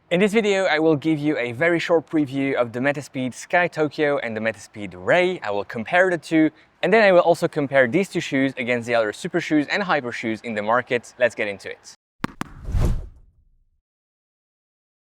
In this video, I will give you a very short preview of the Metaspeed Sky Tokyo and the Metaspeed Ray. I will compare the two, and then I will also compare these two shoes against the other super shoes and hyper shoes in the market. Let's get into it.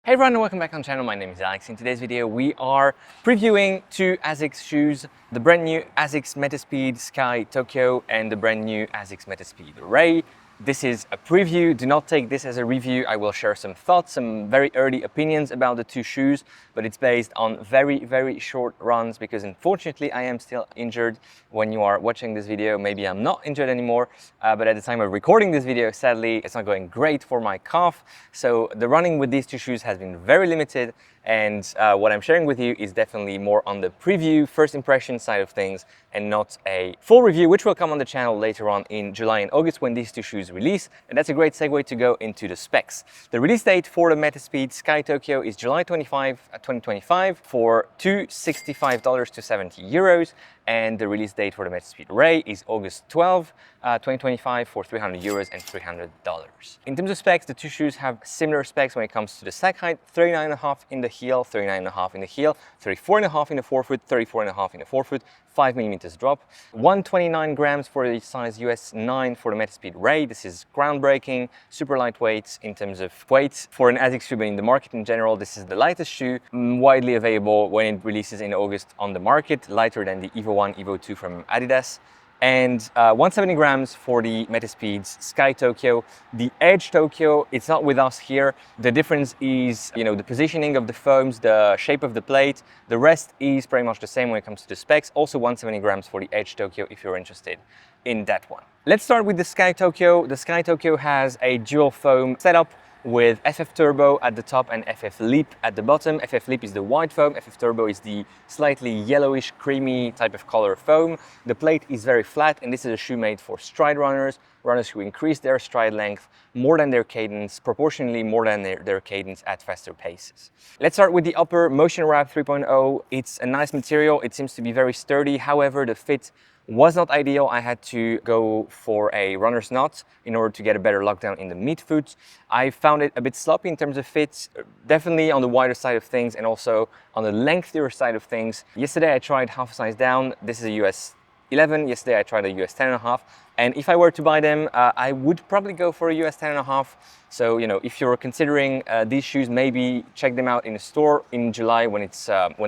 Hey everyone, and welcome back on the channel. My name is Alex. In today's video, we are previewing two Asics shoes, the brand new Asics Metaspeed Sky Tokyo and the brand new Asics Metaspeed Ray. This is a preview. Do not take this as a review. I will share some thoughts, some very early opinions about the two shoes, but it's based on very short runs because unfortunately I am still injured. When you are watching this video, maybe I'm not injured anymore, but at the time of recording this video, sadly, it's not going great for my calf. So the running with these two shoes has been very limited, and what I'm sharing with you is definitely more on the preview, first impression side of things, and not a full review, which will come on the channel later on in July and August when these two shoes release. And that's a great segue to go into the specs. The release date for the Metaspeed Sky Tokyo is July 25, 2025 for $265 to 70 euros. And the release date for the Metaspeed Ray is August 12, 2025 for 300 euros and $300. In terms of specs, the two shoes have similar specs when it comes to the sag height: 39.5 in the heel, 39.5 in the heel, 34.5 in the forefoot, 34.5 in the forefoot, 5 millimeters drop, 129 grams for the size US 9 for the Metaspeed Ray. This is groundbreaking, super lightweight in terms of weight for an Asics shoe, but in the market in general, this is the lightest shoe widely available when it releases in August on the market, lighter than the Evo 1, Evo 2 from Adidas. And 170 grams for the Metaspeed Sky Tokyo. The Edge Tokyo, it's not with us here. The difference is, the positioning of the foams, the shape of the plate. The rest is pretty much the same when it comes to the specs. Also 170 grams for the Edge Tokyo if you're interested in that one. Let's start with the Sky Tokyo. The Sky Tokyo has a dual foam setup with FF Turbo at the top and FF Leap at the bottom. FF Leap is the white foam, FF Turbo is the slightly yellowish, creamy type of color foam. The plate is very flat, and this is a shoe made for stride runners, runners who increase their stride length more than their cadence, proportionally more than their cadence at faster paces. Let's start with the upper Motion Wrap 3.0. It's a nice material, it seems to be very sturdy, however the fit was not ideal. I had to go for a runner's knot in order to get a better lockdown in the midfoot. I found it a bit sloppy in terms of fit, definitely on the wider side of things and also on the lengthier side of things. Yesterday I tried half a size down. This is a US 11. Yesterday I tried a US 10.5. And if I were to buy them, I would probably go for a US 10.5. So, if you're considering these shoes, maybe check them out in a store in July when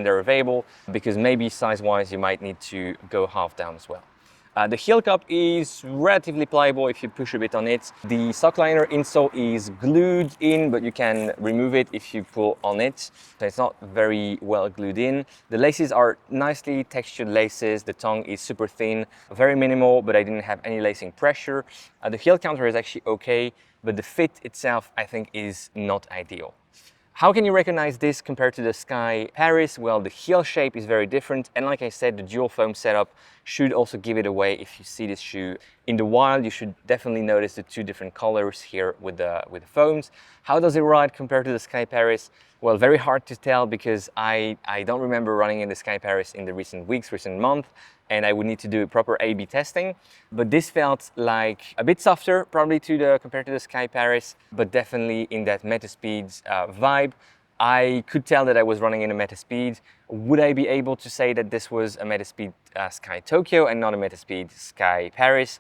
they're available, because maybe size-wise you might need to go half down as well. The heel cup is relatively pliable if you push a bit on it. The sock liner insole is glued in, but you can remove it if you pull on it. So it's not very well glued in. The laces are nicely textured laces. The tongue is super thin, very minimal, but I didn't have any lacing pressure. The heel counter is actually okay, but the fit itself, I think, is not ideal. How can you recognize this compared to the Sky Paris? Well, the heel shape is very different, and like I said, the dual foam setup should also give it away. If you see this shoe in the wild, you should definitely notice the two different colors here with the foams. How does it ride compared to the Sky Paris? Well, very hard to tell because I don't remember running in the Sky Paris in the recent weeks, recent month, and I would need to do proper A/B testing. But this felt like a bit softer, probably compared to the Sky Paris, but definitely in that Metaspeed vibe. I could tell that I was running in a Metaspeed. Would I be able to say that this was a Metaspeed Sky Tokyo and not a Metaspeed Sky Paris?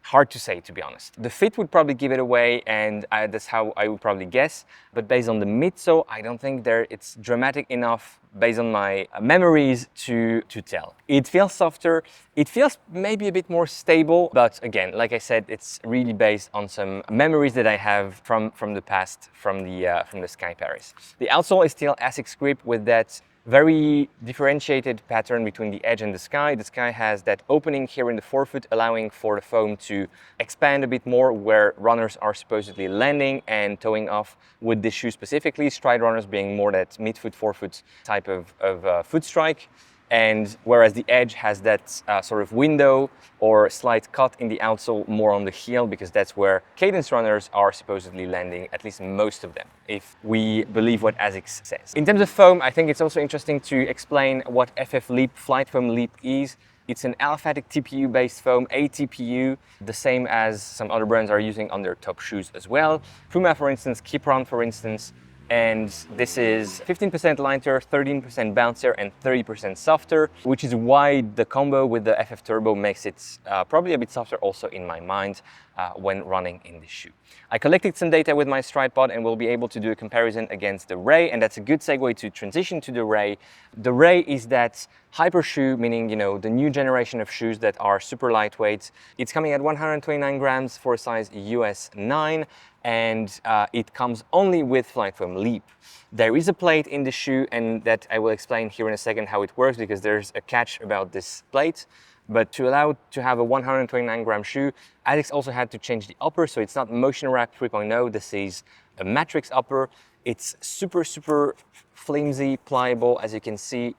Hard to say, to be honest. The fit would probably give it away, and that's how I would probably guess. But based on the midsole, I don't think it's dramatic enough based on my memories to tell. It feels softer. It feels maybe a bit more stable, but again, like I said, it's really based on some memories that I have from the past, from the Sky Paris. The outsole is still Asics grip with that very differentiated pattern between the Edge and the Sky. The Sky has that opening here in the forefoot, allowing for the foam to expand a bit more where runners are supposedly landing and toeing off with this shoe specifically, stride runners being more that midfoot, forefoot type of foot strike. And whereas the Edge has that sort of window or slight cut in the outsole more on the heel, because that's where cadence runners are supposedly landing, at least most of them, if we believe what Asics says. In terms of foam, I think it's also interesting to explain what FF Leap, Flight Foam Leap is. It's an aliphatic TPU-based foam, ATPU, the same as some other brands are using on their top shoes as well. Puma, for instance, Kipron, for instance, And this is 15% lighter, 13% bouncier, and 30% softer, which is why the combo with the FF Turbo makes it probably a bit softer also in my mind when running in the shoe. I collected some data with my Stride pod and will be able to do a comparison against the Ray, and that's a good segue to transition to the Ray. The Ray is that hyper shoe, meaning, you know, the new generation of shoes that are super lightweight. It's coming at 129 grams for a size US 9, and it comes only with Flight Foam Leap. There is a plate in the shoe, and that I will explain here in a second how it works, because there's a catch about this plate. But to allow to have a 129 gram shoe, Asics also had to change the upper, so it's not Motion Wrap 3.0, this is a Matrix upper. It's super flimsy, pliable, as you can see.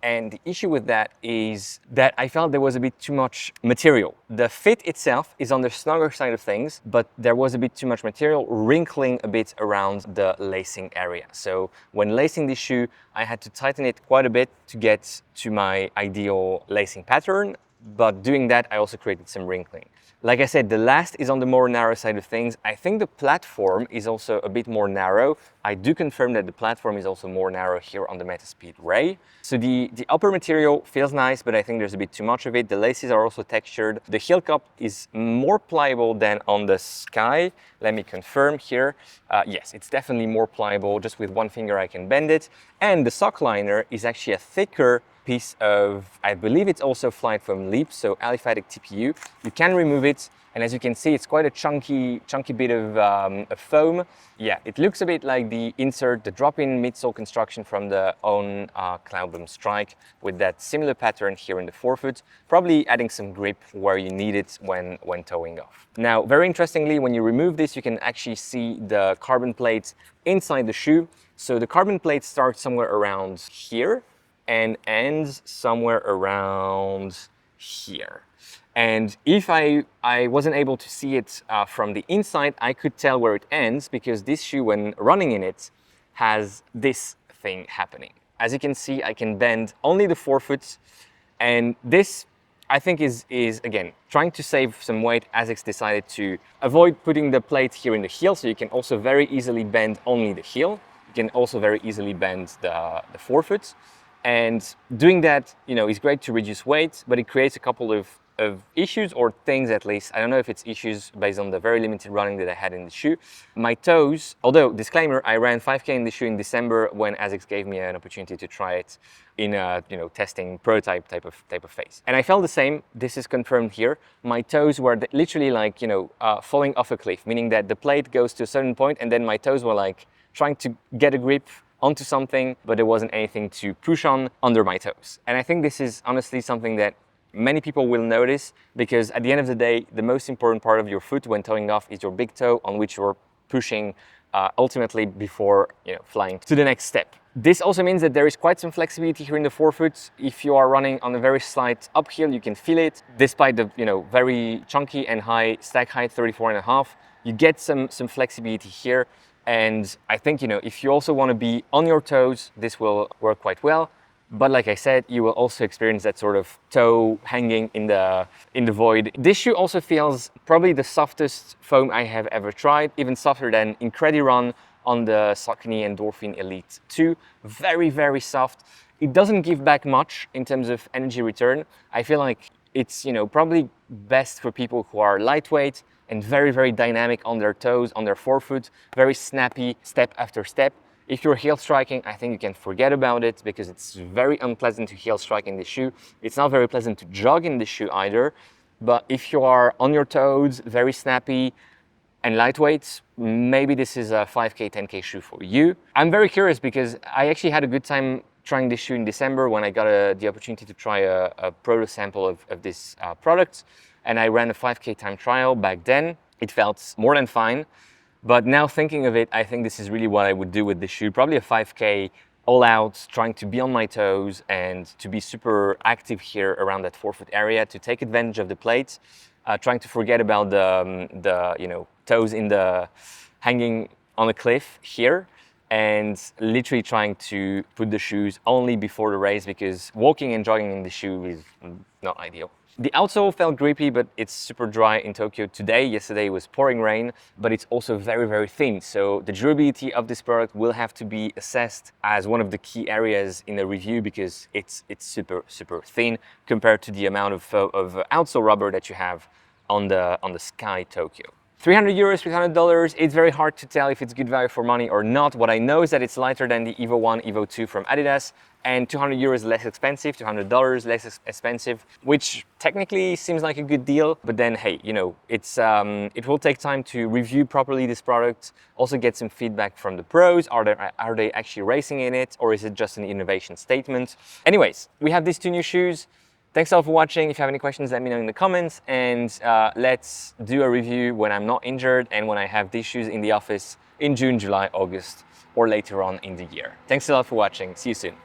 And the issue with that is that I felt there was a bit too much material. The fit itself is on the snugger side of things, but there was a bit too much material wrinkling a bit around the lacing area. So when lacing the shoe, I had to tighten it quite a bit to get to my ideal lacing pattern. But doing that, I also created some wrinkling. Like I said, the last is on the more narrow side of things. I think the platform is also a bit more narrow. I do confirm that the platform is also more narrow here on the Metaspeed Ray. So the upper material feels nice, but I think there's a bit too much of it. The laces are also textured. The heel cup is more pliable than on the Sky. Let me confirm here. Yes, it's definitely more pliable. Just with one finger I can bend it. And the sock liner is actually a thicker piece of, I believe it's also Flight Foam Leap, so aliphatic TPU. You can remove it, and as you can see, it's quite a chunky bit of foam. Yeah, it looks a bit like the insert, the drop-in midsole construction from the own Cloudboom Strike, with that similar pattern here in the forefoot, probably adding some grip where you need it when towing off. Now, very interestingly, when you remove this, you can actually see the carbon plates inside the shoe. So the carbon plate starts somewhere around here and ends somewhere around here. And if I wasn't able to see it from the inside, I could tell where it ends, because this shoe, when running in it, has this thing happening. As you can see, I can bend only the forefoot, and this, I think, is again, trying to save some weight. Asics decided to avoid putting the plate here in the heel, so you can also very easily bend only the heel. You can also very easily bend the forefoot. And doing that, you know, is great to reduce weight, but it creates a couple of issues, or things at least. I don't know if it's issues based on the very limited running that I had in the shoe. My toes, although disclaimer, I ran 5K in the shoe in December when Asics gave me an opportunity to try it in a, you know, testing prototype type of phase. And I felt the same. This is confirmed here. My toes were literally like, you know, falling off a cliff, meaning that the plate goes to a certain point and then my toes were like trying to get a grip onto something, but there wasn't anything to push on under my toes. And I think this is honestly something that many people will notice, because at the end of the day, the most important part of your foot when towing off is your big toe, on which you're pushing ultimately before, you know, flying to the next step. This also means that there is quite some flexibility here in the forefoot. If you are running on a very slight uphill, you can feel it. Despite the, you know, very chunky and high stack height, 34.5, you get some flexibility here. And I think, you know, if you also want to be on your toes, this will work quite well. But like I said, you will also experience that sort of toe hanging in the void. This shoe also feels probably the softest foam I have ever tried, even softer than Incrediron on the Saucony Endorphin Elite 2. Very soft. It doesn't give back much in terms of energy return. I feel like it's, you know, probably best for people who are lightweight and very dynamic on their toes, on their forefoot, very snappy step after step. If you're heel striking, I think you can forget about it, because it's very unpleasant to heel strike in the shoe. It's not very pleasant to jog in the shoe either. But if you are on your toes, very snappy and lightweight, maybe this is a 5K, 10K shoe for you. I'm very curious, because I actually had a good time trying this shoe in December when I got the opportunity to try a proto sample of this product. And I ran a 5K time trial back then. It felt more than fine. But now thinking of it, I think this is really what I would do with this shoe. Probably a 5K all out, trying to be on my toes and to be super active here around that forefoot area, to take advantage of the plate, trying to forget about the you know, toes in the hanging on a cliff here, and literally trying to put the shoes only before the race, because walking and jogging in the shoe is not ideal. The outsole felt grippy, but it's super dry in Tokyo today. Yesterday was pouring rain, but it's also very, very thin. So the durability of this product will have to be assessed as one of the key areas in the review, because it's super, super thin compared to the amount of outsole rubber that you have on the Sky Tokyo. 300 euros, $300, it's very hard to tell if it's good value for money or not. What I know is that it's lighter than the Evo 1, Evo 2 from Adidas, and 200 euros less expensive, $200 less expensive, which technically seems like a good deal. But then, hey, you know, it will take time to review properly this product, also get some feedback from the pros. Are they actually racing in it, or is it just an innovation statement? Anyways, we have these two new shoes. Thanks all for watching. If you have any questions, let me know in the comments, and let's do a review when I'm not injured and when I have these shoes in the office in June, July, August, or later on in the year. Thanks a lot for watching. See you soon.